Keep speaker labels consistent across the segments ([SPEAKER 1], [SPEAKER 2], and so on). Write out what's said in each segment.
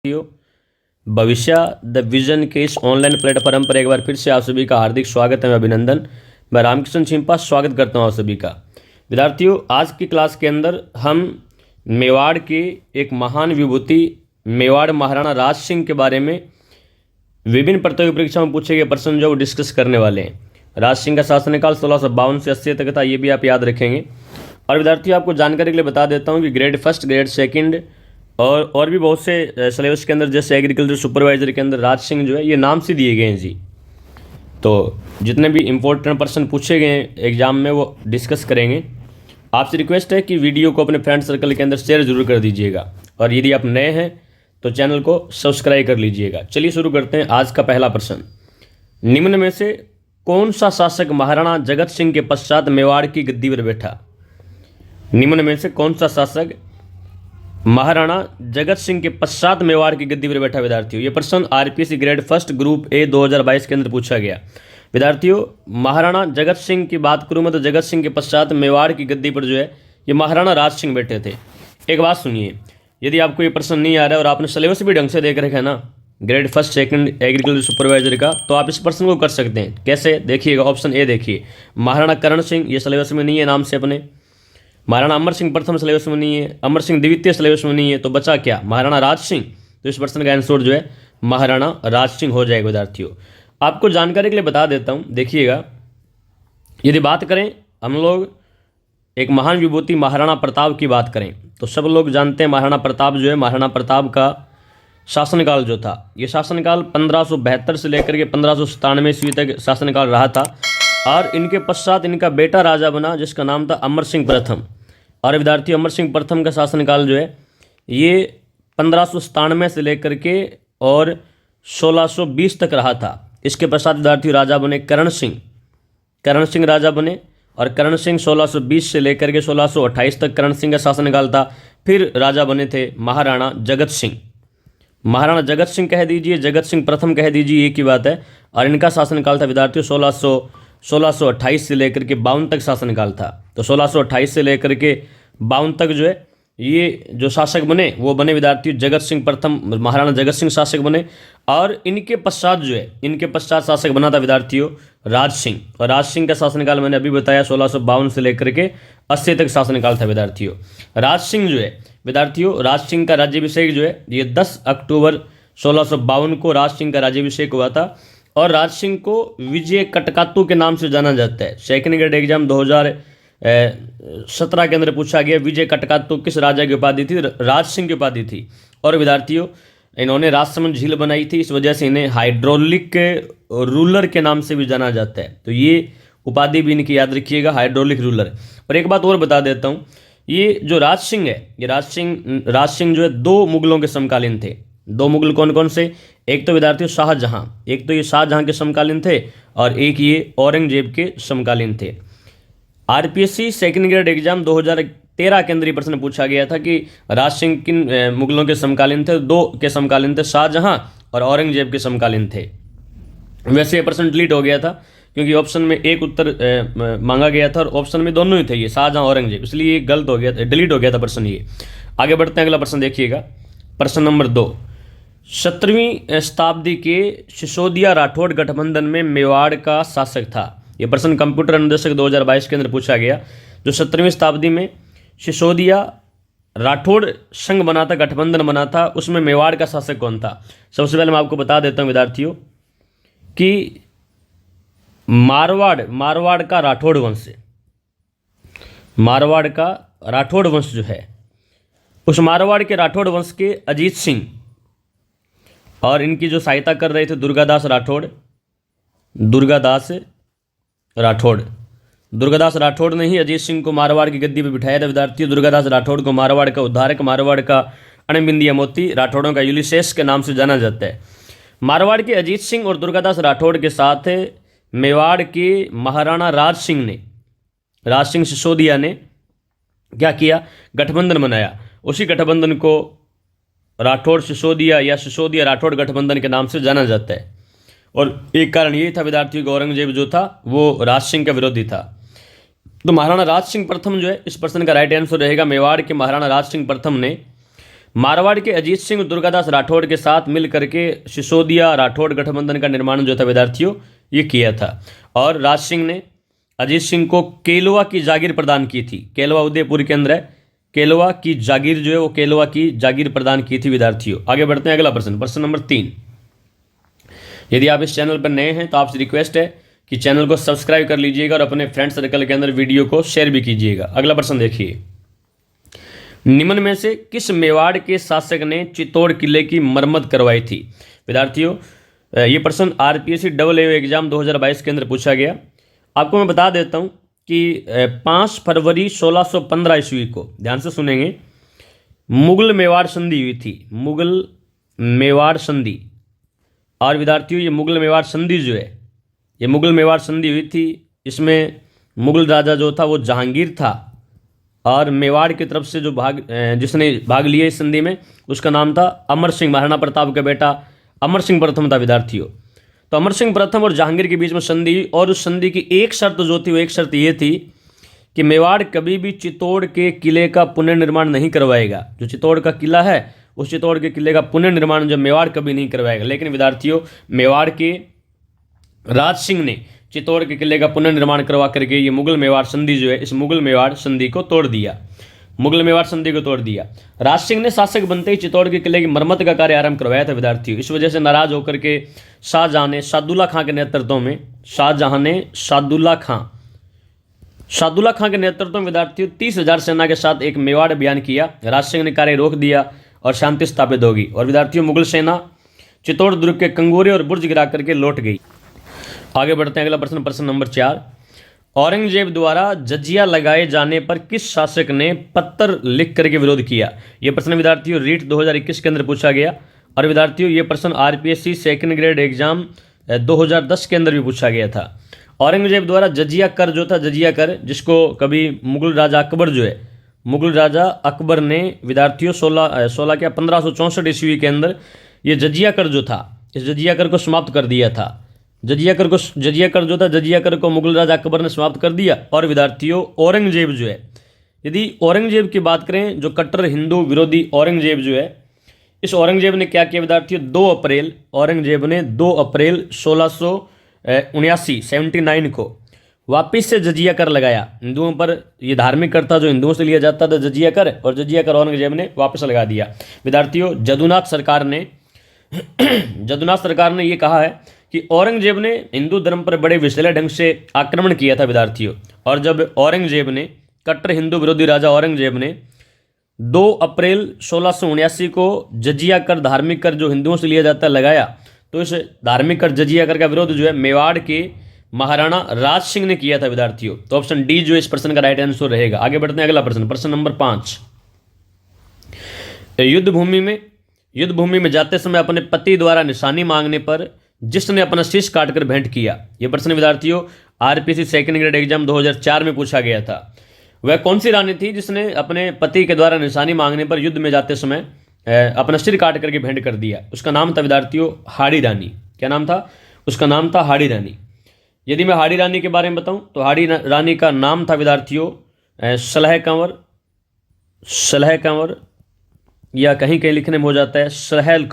[SPEAKER 1] साथियों, भविष्य the vision के इस ऑनलाइन प्लेटफॉर्म पर एक बार फिर से आप सभी का हार्दिक स्वागत है। मैं अभिनंदन, मैं रामकिशन छिंपा स्वागत करता हूं आप सभी का। विद्यार्थियों, आज की क्लास के अंदर हम मेवाड़ की एक महान विभूति मेवाड़ महाराणा राज सिंह के बारे में विभिन्न प्रतियोगी परीक्षाओं में पूछे गए प्रश्न जो डिस्कस करने वाले हैं। राज सिंह का शासनकाल 1652 से 80 तक था, ये भी आप याद रखेंगे। और विद्यार्थियों, आपको जानकारी के लिए बता देता हूँ कि ग्रेड फर्स्ट, ग्रेड सेकंड और भी बहुत से सिलेबस के अंदर, जैसे एग्रीकल्चर सुपरवाइजर के अंदर राज सिंह जो है ये नाम से दिए गए हैं जी। तो जितने भी इंपॉर्टेंट प्रश्न पूछे गए हैं एग्जाम में वो डिस्कस करेंगे। आपसे रिक्वेस्ट है कि वीडियो को अपने फ्रेंड सर्कल के अंदर शेयर जरूर कर दीजिएगा, और यदि आप नए हैं तो चैनल को सब्सक्राइब कर लीजिएगा। चलिए शुरू करते हैं। आज का पहला प्रश्न, निम्न में से कौन सा शासक महाराणा जगत सिंह के पश्चात मेवाड़ की गद्दी पर बैठा? निम्न में से कौन सा शासक महाराणा जगत सिंह के पश्चात मेवाड़ की गद्दी पर बैठा? विद्यार्थियों, ये प्रश्न RPSC grade first group A 2022 के अंदर पूछा गया। विद्यार्थियों, महाराणा जगत सिंह की बात करूं मैं तो जगत सिंह के पश्चात मेवाड़ की गद्दी पर जो है ये महाराणा राज सिंह बैठे थे। एक बात सुनिए, यदि आपको ये प्रश्न नहीं आ रहा है और आपने सिलेबस भी ढंग से देख रखा है ना grade first second agriculture supervisor का, तो आप इस प्रश्न को कर सकते हैं। कैसे? देखिएगा, ऑप्शन ए देखिए, महाराणा करण सिंह, ये सिलेबस में नहीं है नाम से अपने। महाराणा अमर सिंह प्रथम सिलेबस में नहीं है, अमर सिंह द्वितीय सिलेबस में नहीं है, तो बचा क्या? महाराणा राज सिंह। तो इस प्रश्न का आंसर जो है महाराणा राज सिंह हो जाएगा। विद्यार्थियों, आपको जानकारी के लिए बता देता हूं, देखिएगा, यदि बात करें हम लोग एक महान विभूति महाराणा प्रताप की बात करें तो सब लोग जानते हैं महाराणा प्रताप जो है, महाराणा प्रताप का शासनकाल जो था ये शासनकाल 1572 से लेकर के 1597 ईस्वी तक शासनकाल रहा था। और इनके पश्चात इनका बेटा राजा बना जिसका नाम था अमर सिंह प्रथम। और विद्यार्थियों, अमर सिंह प्रथम का शासनकाल जो है ये 1597 से लेकर के और 1620 तक रहा था। इसके पश्चात विद्यार्थियों राजा बने करण सिंह राजा बने, और करण सिंह 1620 से लेकर के 1628 तक करण सिंह का शासनकाल था। फिर राजा बने थे महाराणा जगत सिंह। महाराणा जगत सिंह कह दीजिए, जगत सिंह प्रथम कह दीजिए, एक ही बात है। और इनका शासनकाल था विद्यार्थियों 1628 से लेकर के 52 तक शासनकाल था। तो 1628 से लेकर के 52 तक जो है ये जो शासक बने वो बने विद्यार्थियों जगत सिंह प्रथम, महाराणा जगत सिंह शासक बने। और इनके पश्चात जो है इनके पश्चात शासक बना था विद्यार्थियों राज सिंह। और राज सिंह का शासनकाल मैंने अभी बताया 1652 से लेकर के 80 तक शासनकाल था। विद्यार्थियों, राज सिंह जो है विद्यार्थियों, राज सिंह का राज्याभिषेक जो है ये 10 अक्टूबर 1652 को राज सिंह का राज्याभिषेक हुआ था। और राज सिंह को विजय कटकातू के नाम से जाना जाता है। सेकंड ग्रेड एग्जाम 2017 के अंदर पूछा गया, विजय कटकातू किस राजा की उपाधि थी? राज सिंह की उपाधि थी। और विद्यार्थियों, इन्होंने राजसमंद झील बनाई थी, इस वजह से इन्हें हाइड्रोलिक रूलर के नाम से भी जाना जाता है। तो ये उपाधि भी इनकी याद रखिएगा, हाइड्रोलिक रूलर। और एक बात और बता देता हूँ, ये जो राज सिंह है ये राज सिंह जो है 2 मुगलों के समकालीन थे। 2 मुगल कौन कौन से? एक तो विद्यार्थियों शाहजहां, एक तो ये शाहजहां के समकालीन थे, और एक ये औरंगजेब के समकालीन थे। आरपीएससी सेकंड ग्रेड एग्जाम 2013 के अंदर ये प्रश्न पूछा गया था कि राज सिंह किन मुगलों के समकालीन थे? 2 के समकालीन थे, शाहजहां और औरंगजेब के समकालीन थे। वैसे ये प्रश्न डिलीट हो गया था क्योंकि ऑप्शन में एक उत्तर मांगा गया था और ऑप्शन में दोनों ही थे, ये शाहजहां औरंगजेब, इसलिए ये गलत हो गया था, डिलीट हो गया था प्रश्न। ये आगे बढ़ते हैं, अगला प्रश्न देखिएगा, प्रश्न नंबर 2। 17वीं शताब्दी के सिसोदिया राठौड़ गठबंधन में मेवाड़ का शासक था। यह प्रश्न कंप्यूटर अनुदेशक 2022 के अंदर पूछा गया। जो 17वीं शताब्दी में सिसोदिया राठौड़ संघ बना था, गठबंधन बना था, उसमें मेवाड़ का शासक कौन था? सबसे पहले मैं आपको बता देता हूं विद्यार्थियों कि मारवाड़ का राठौड़ वंश, मारवाड़ का राठौड़ वंश जो है, उस मारवाड़ के राठौड़ वंश के अजीत सिंह और इनकी जो सहायता कर रहे थे दुर्गादास राठौड़ ने ही अजीत सिंह को मारवाड़ की गद्दी पर बिठाया था। विद्यार्थियों, दुर्गादास राठौड़ को मारवाड़ का उद्धारक, मारवाड़ का अणबिंदिया मोती, राठौड़ों का यूलिसेस के नाम से जाना जाता है। मारवाड़ के अजीत सिंह और दुर्गादास राठौड़ के साथ मेवाड़ के महाराणा राज सिंह सिसोदिया ने क्या किया? गठबंधन बनाया। उसी गठबंधन को राठौड़ सिसोदिया या सिसोदिया राठौड़ गठबंधन के नाम से जाना जाता है। और एक कारण ये था विद्यार्थियों कि औरंगजेब जो था वो राज सिंह का विरोधी था। तो महाराणा राज सिंह प्रथम जो है इस प्रश्न का राइट आंसर रहेगा। मेवाड़ के महाराणा राज सिंह प्रथम ने मारवाड़ के अजीत सिंह दुर्गादास राठौड़ के साथ मिल करके सिसोदिया राठौड़ गठबंधन का निर्माण जो था विद्यार्थियों ये किया था। और राज सिंह ने अजीत सिंह को केलवा की जागीर प्रदान की थी। केलवा उदयपुर के अंदर है। केलवा की जागीर जो है वो केलवा की जागीर प्रदान की थी विद्यार्थियों। आगे बढ़ते हैं अगला प्रश्न, प्रश्न नंबर 3। यदि आप इस चैनल पर नए हैं तो आपसे रिक्वेस्ट है कि चैनल को सब्सक्राइब कर लीजिएगा और अपने फ्रेंड सर्कल के अंदर वीडियो को शेयर भी कीजिएगा। अगला प्रश्न देखिए, निम्न में से किस मेवाड़ के शासक ने चित्तौड़ किले की मरम्मत करवाई थी? विद्यार्थियों ये प्रश्न आरपीएससी AA एग्जाम 2022 के अंदर पूछा गया। आपको मैं बता देता हूं कि 5 फरवरी 1615 ईस्वी को, ध्यान से सुनेंगे, मुगल मेवाड़ संधि हुई थी। मुगल मेवाड़ संधि। और विद्यार्थियों ये मुगल मेवाड़ संधि जो है, ये मुगल मेवाड़ संधि हुई थी। इसमें मुगल राजा जो था वो जहांगीर था और मेवाड़ की तरफ से जो जिसने भाग लिया इस संधि में उसका नाम था अमर सिंह। महाराणा प्रताप का बेटा अमर सिंह प्रथम था विद्यार्थियों। तो अमर सिंह प्रथम और जहांगीर के बीच में संधि हुई और उस संधि की एक शर्त जो थी वो एक शर्त ये थी कि मेवाड़ कभी भी चित्तौड़ के किले का पुनर्निर्माण नहीं करवाएगा। जो चित्तौड़ का किला है उस चित्तौड़ के किले का पुनर्निर्माण जो मेवाड़ कभी नहीं करवाएगा। लेकिन विद्यार्थियों मेवाड़ के राज सिंह ने चित्तौड़ के किले का पुनर्निर्माण करवा करके ये मुगल मेवाड़ संधि जो है इस मुगल मेवाड़ संधि को तोड़ दिया। मुगल मेवाड़ संधि को तोड़ दिया। राज सिंह ने शासक बनते ही चित्तौड़ के किले की मरम्मत का कार्य आरंभ करवाया था विद्यार्थियों। इस वजह से नाराज होकर के शाहजहां ने सादुल्ला खां के नेतृत्व में सादुल्ला खां के नेतृत्व में विद्यार्थियों 30,000 सेना के साथ एक मेवाड़ अभियान किया। राज सिंह ने कार्य रोक दिया और शांति स्थापित होगी। और विद्यार्थियों मुगल सेना चित्तौड़ दुर्ग के कंगोरे और बुर्ज गिरा करके लौट गई। आगे बढ़ते हैं अगला प्रश्न, प्रश्न नंबर 4। औरंगजेब द्वारा जजिया लगाए जाने पर किस शासक ने पत्र लिख करके विरोध किया? यह प्रश्न विद्यार्थियों रीट 2021 के अंदर पूछा गया। और विद्यार्थियों ये प्रश्न आरपीएससी सेकंड ग्रेड एग्जाम 2010 के अंदर भी पूछा गया था। औरंगजेब द्वारा जजिया कर जो था, जजिया कर, जिसको कभी मुगल राजा अकबर जो है, मुगल राजा अकबर ने विद्यार्थियों 1564 ईस्वी के अंदर ये जजिया कर जो था, इस जजिया कर को समाप्त कर दिया था। जजिया कर को मुगल राजा अकबर ने समाप्त कर दिया। और विद्यार्थियों औरंगजेब जो है, यदि औरंगजेब की बात करें, जो कट्टर हिंदू विरोधी औरंगजेब जो है, इस औरंगजेब ने क्या किया विद्यार्थियों, 2 अप्रैल 1679 को वापिस से जजिया कर लगाया हिंदुओं पर। यह धार्मिक कर था जो हिंदुओं से लिया जाता था जजिया कर, और जजिया कर औरंगजेब ने वापस लगा दिया। विद्यार्थियों जदुनाथ सरकार ने यह कहा है कि औरंगजेब ने हिंदू धर्म पर बड़े विषैले ढंग से आक्रमण किया था विद्यार्थियों। और जब औरंगजेब ने, कट्टर हिंदू विरोधी राजा औरंगजेब ने 2 अप्रैल 1679 को जजिया कर, धार्मिक कर जो हिंदुओं से लिया जाता लगाया, तो इस धार्मिक कर जजिया कर का विरोध जो है मेवाड़ के महाराणा राज सिंह ने किया था विद्यार्थियों। तो ऑप्शन डी जो इस प्रश्न का राइट आंसर रहेगा। आगे बढ़ते हैं अगला प्रश्न, प्रश्न नंबर 5। युद्ध भूमि में जाते समय अपने पति द्वारा निशानी मांगने पर जिसने अपना शीश काटकर भेंट किया, यह प्रश्न विद्यार्थियों आरपीएससी सेकंड ग्रेड एग्जाम 2004 में पूछा गया था। वह कौन सी रानी थी जिसने अपने पति के द्वारा निशानी मांगने पर युद्ध में जाते समय अपना सिर काट करके भेंट कर दिया? उसका नाम था विद्यार्थियों हाड़ी रानी। क्या नाम था? उसका नाम था हाड़ी रानी। यदि मैं हाड़ी रानी के बारे में बताऊं तो हाड़ी रानी का नाम था विद्यार्थियों सलह कंवर, या कहीं कहीं लिखने में हो जाता है सहल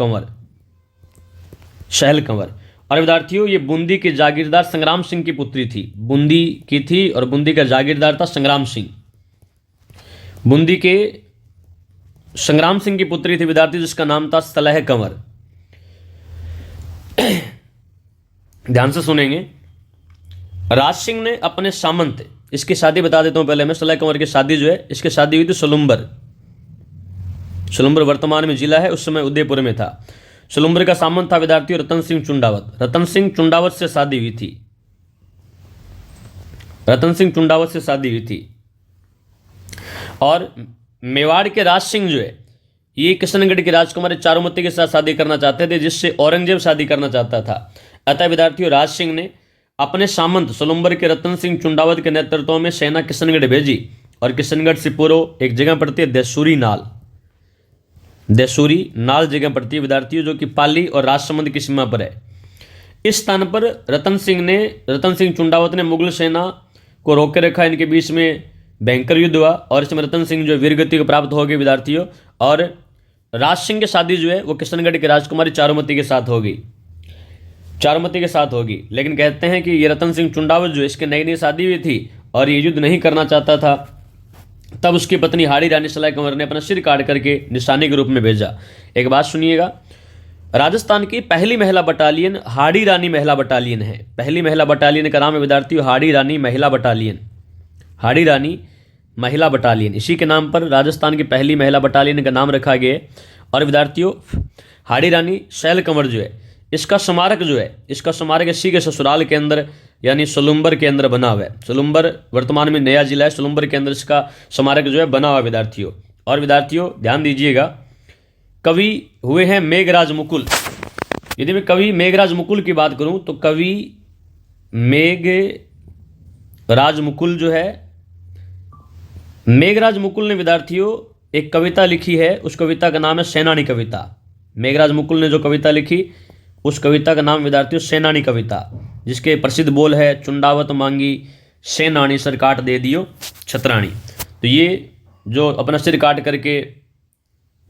[SPEAKER 1] कंवर। और विद्यार्थियों ये बूंदी के जागीरदार संग्राम सिंह की पुत्री थी। बूंदी की थी और बूंदी का जागीरदार था संग्राम सिंह। बूंदी के संग्राम सिंह की पुत्री थी विद्यार्थी, जिसका नाम था सलह कंवर। ध्यान से सुनेंगे। राज सिंह ने अपने सामंत, इसकी शादी बता देता हूं पहले मैं, सलह कंवर की शादी जो है, इसकी शादी हुई थी सलुम्बर वर्तमान में जिला है, उस समय उदयपुर में था। सलुम्बर का सामंत था विद्यार्थी रतन सिंह चुंडावत से शादी हुई थी। और मेवाड़ के राज सिंह जो है ये किशनगढ़ के राजकुमारी चारुमती के साथ शादी करना चाहते थे, जिससे औरंगजेब शादी करना चाहता था। अतः विद्यार्थियों राज सिंह ने अपने सामंत सलुम्बर के रतन सिंह चुंडावत के नेतृत्व में सेना किशनगढ़ भेजी। और किशनगढ़ से पूर्व एक जगह पड़ती है देसूरी नाल जगह पड़ती है विद्यार्थियों, जो कि पाली और राजसमंद की सीमा पर है। इस स्थान पर रतन सिंह चुंडावत ने मुगल सेना को रोके रखा। इनके बीच में भयंकर युद्ध हुआ और इसमें रतन सिंह जो वीरगति को प्राप्त हो गए विद्यार्थियों। और राज सिंह की शादी जो है वो किशनगढ़ की राजकुमारी चारुमती के साथ होगी, चारुमती के साथ होगी। लेकिन कहते हैं कि ये रतन सिंह चुंडावत जो इसकी नई नई शादी हुई थी और ये युद्ध नहीं करना चाहता था, तब उसकी पत्नी हाड़ी रानी सलाई कंवर ने अपना सिर काट करके निशानी के रूप में भेजा। एक बात सुनिएगा, राजस्थान की पहली महिला बटालियन हाड़ी रानी महिला बटालियन है। पहली महिला बटालियन का नाम है विद्यार्थियों हाड़ी रानी महिला बटालियन, हाड़ी रानी महिला बटालियन, इसी के नाम पर राजस्थान की पहली महिला बटालियन का नाम रखा गया है। और विद्यार्थियों हाड़ी रानी शैल कंवर जो है इसका स्मारक जो है, इसका स्मारक इसी के ससुराल के अंदर यानी सोलुम्बर के अंदर बना हुआ है। सोलुम्बर वर्तमान में नया जिला है, सोलुम्बर के अंदर इसका स्मारक जो है बना हुआ है विद्यार्थियों। और विद्यार्थियों ध्यान दीजिएगा, कवि हुए हैं मेघराज मुकुल। यदि मैं कवि मेघराज मुकुल की बात करूं तो कवि मेघराज मुकुल जो है, मेघराज मुकुल ने विद्यार्थियों एक कविता लिखी है, उस कविता का नाम है सेनानी कविता। मेघराज मुकुल ने जो कविता लिखी उस कविता का नाम विद्यार्थियों सेनानी कविता, जिसके प्रसिद्ध बोल है चुंडावत मांगी सेनानी सर काट दे दियो छतरानी। तो ये जो अपना सिर काट करके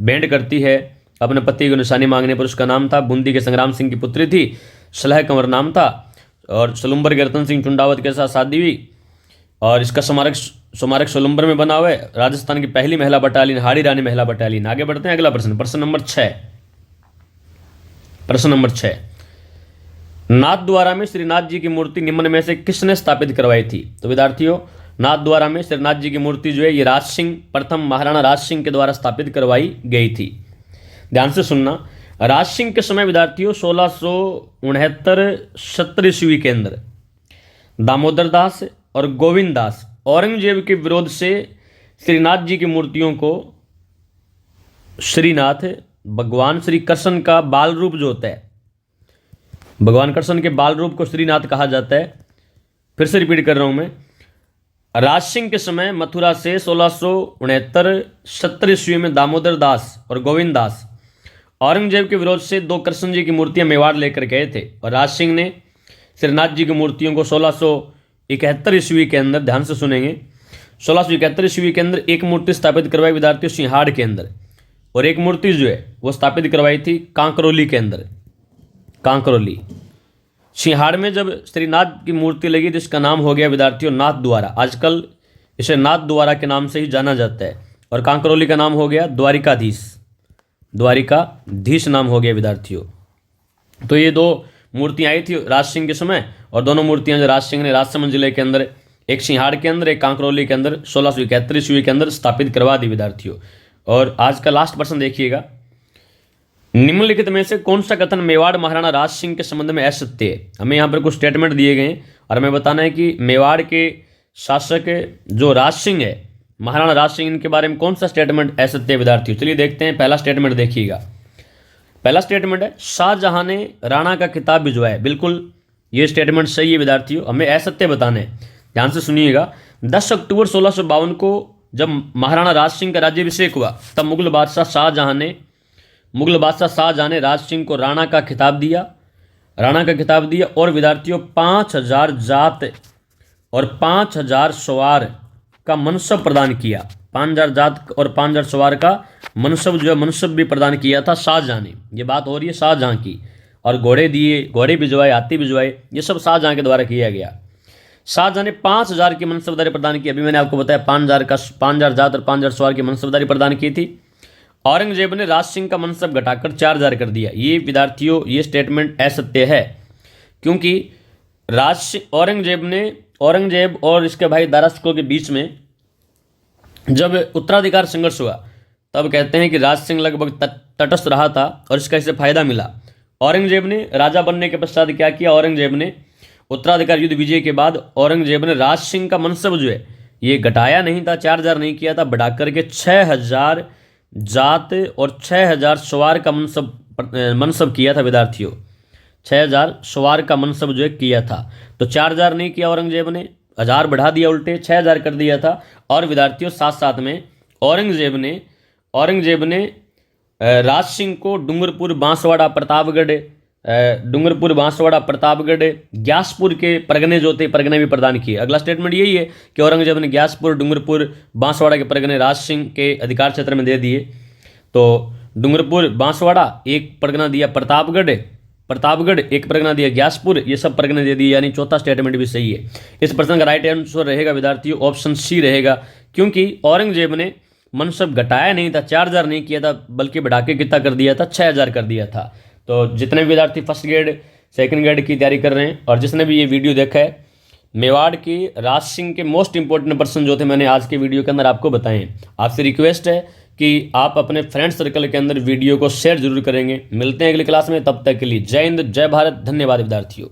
[SPEAKER 1] भेंट करती है अपने पति को निशानी मांगने पर, उसका नाम था, बूंदी के संग्राम सिंह की पुत्री थी, सलह कंवर नाम था, और सोलुम्बर के रतन सिंह चुंडावत के साथ शादी हुई। और इसका स्मारक सोलुम्बर में बना हुआ है। राजस्थान की पहली महिला बटालियन हाड़ी रानी महिला बटालियन। आगे बढ़ते हैं, अगला प्रश्न, प्रश्न नंबर 6। प्रश्न नंबर 6, नाथद्वारा में श्रीनाथ जी की मूर्ति निम्न में से किसने स्थापित करवाई थी? तो विद्यार्थियों नाथद्वारा में श्रीनाथ जी की मूर्ति जो है ये राज सिंह, प्रथम महाराणा राज सिंह के द्वारा स्थापित करवाई गई थी। ध्यान से सुनना, राज सिंह के समय विद्यार्थियों 1669-70 ईस्वी के अंदर दामोदर दास और गोविंद दास औरंगजेब के विरोध से श्रीनाथ जी की मूर्तियों को श्रीनाथ भगवान श्री कृष्ण का बाल रूप जो होता है, भगवान कृष्ण के बाल रूप को श्रीनाथ कहा जाता है। फिर से रिपीट कर रहा हूं मैं, राज सिंह के समय मथुरा से 1669-70 ईस्वी में दामोदर दास और गोविंद दास औरंगजेब के विरोध से दो कृष्ण जी की मूर्तियां मेवाड़ लेकर गए थे, और राज सिंह ने श्रीनाथ जी की मूर्तियों को 1671 ईस्वी के अंदर, ध्यान से सुनेंगे, 1671 ईस्वी के अंदर एक मूर्ति स्थापित करवाई विद्यार्थियों सिंहाड़ के अंदर, और एक मूर्ति जो है वो स्थापित करवाई थी कांकरोली के अंदर। कांकरोली सिंहाड़ में जब श्रीनाथ की मूर्ति लगी तो इसका नाम हो गया विद्यार्थियों नाथ द्वारा। आजकल इसे नाथ द्वारा के नाम से ही जाना जाता है। और कांकरोली का नाम हो गया द्वारिकाधीश, द्वारिकाधीश नाम हो गया विद्यार्थियों। तो ये दो मूर्तियां आई थी राज सिंह के समय, और दोनों मूर्तियां जो राज सिंह ने राजसमंद जिले के अंदर, एक सिंहाड़ के अंदर एक कांकरोली के अंदर 1671 ईस्वी के अंदर स्थापित करवा दी विद्यार्थियों। और आज का लास्ट प्रश्न देखिएगा, निम्नलिखित में से कौन सा कथन मेवाड़ महाराणा राज सिंह के संबंध में असत्य है? हमें यहाँ पर कुछ स्टेटमेंट दिए गए हैं और हमें बताना है कि मेवाड़ के शासक जो राज सिंह है, महाराणा राज सिंह, इनके बारे में कौन सा स्टेटमेंट असत्य है विद्यार्थियों। चलिए देखते हैं, पहला स्टेटमेंट देखिएगा। पहला स्टेटमेंट है शाहजहां ने राणा का खिताब भिजवाया। बिल्कुल ये स्टेटमेंट सही है विद्यार्थियों, हमें असत्य बताने हैं। ध्यान से सुनिएगा, 10 अक्टूबर 1652 को जब महाराणा राज सिंह का राज्याभिषेक हुआ तब मुगल बादशाह शाहजहां ने राज सिंह को राणा का खिताब दिया, और विद्यार्थियों 5000 जात और 5000 सवार का मनसब प्रदान किया। 5000 जात और 5000 सवार का मनसब भी प्रदान किया था शाहजहां ने। ये बात हो रही है शाहजहां की। और घोड़े दिए, घोड़े भिजवाए, हाथी भिजवाए, ये सब शाहजहां के द्वारा किया गया। शाहजहां ने 5000 की मनसबदारी प्रदान की। अभी मैंने आपको बताया 5000 जात और 5000 सवार की मनसबदारी प्रदान की थी। औरंगजेब ने राज सिंह का मनसब घटाकर 4000 कर दिया। ये विद्यार्थियों ये स्टेटमेंट असत्य है, क्योंकि औरंगजेब और इसके भाई दारा शिकोह के बीच में जब उत्तराधिकार संघर्ष हुआ तब कहते हैं कि राज सिंह लगभग तटस्थ रहा था और इसका इसे फायदा मिला। औरंगजेब ने राजा बनने के पश्चात क्या किया, औरंगजेब ने उत्तराधिकार युद्ध विजय के बाद औरंगजेब ने राज सिंह का मनसब जो है ये घटाया नहीं था, 4000 नहीं किया था, बढ़ा करके 6000 जात और 6000 सवार का मनसब किया था विद्यार्थियों। 6000 सवार का मनसब जो है किया था। तो 4000 नहीं किया औरंगजेब ने, 1000 बढ़ा दिया, उल्टे 6000 कर दिया था। और विद्यार्थियों साथ साथ में औरंगजेब ने राज सिंह को डूंगरपुर बांसवाड़ा प्रतापगढ़ ग्यासपुर के परगने भी प्रदान किए। अगला स्टेटमेंट यही है कि औरंगजेब ने ग्यासपुर, डूंगरपुर, बांसवाड़ा के परगने राज सिंह के अधिकार क्षेत्र में दे दिए। तो डूंगरपुर बांसवाड़ा, एक परगना दिया प्रतापगढ़, एक परगना दिया ग्यासपुर, ये सब परगना दे दिए, यानी चौथा स्टेटमेंट भी सही है। इस प्रश्न का राइट आंसर रहेगा विद्यार्थियों ऑप्शन सी रहेगा, क्योंकि औरंगजेब ने मनसब घटाया नहीं था, 4000 नहीं किया था, बल्कि बढ़ा के कितना कर दिया था, 6000 कर दिया था। तो जितने भी विद्यार्थी फर्स्ट ग्रेड सेकंड ग्रेड की तैयारी कर रहे हैं और जिसने भी ये वीडियो देखा है, मेवाड़ की राज सिंह के मोस्ट इंपॉर्टेंट पर्सन जो थे मैंने आज के वीडियो के अंदर आपको बताए हैं। आपसे रिक्वेस्ट है कि आप अपने फ्रेंड सर्कल के अंदर वीडियो को शेयर जरूर करेंगे। मिलते हैं अगली क्लास में, तब तक के लिए जय हिंद, जय भारत, धन्यवाद विद्यार्थियों।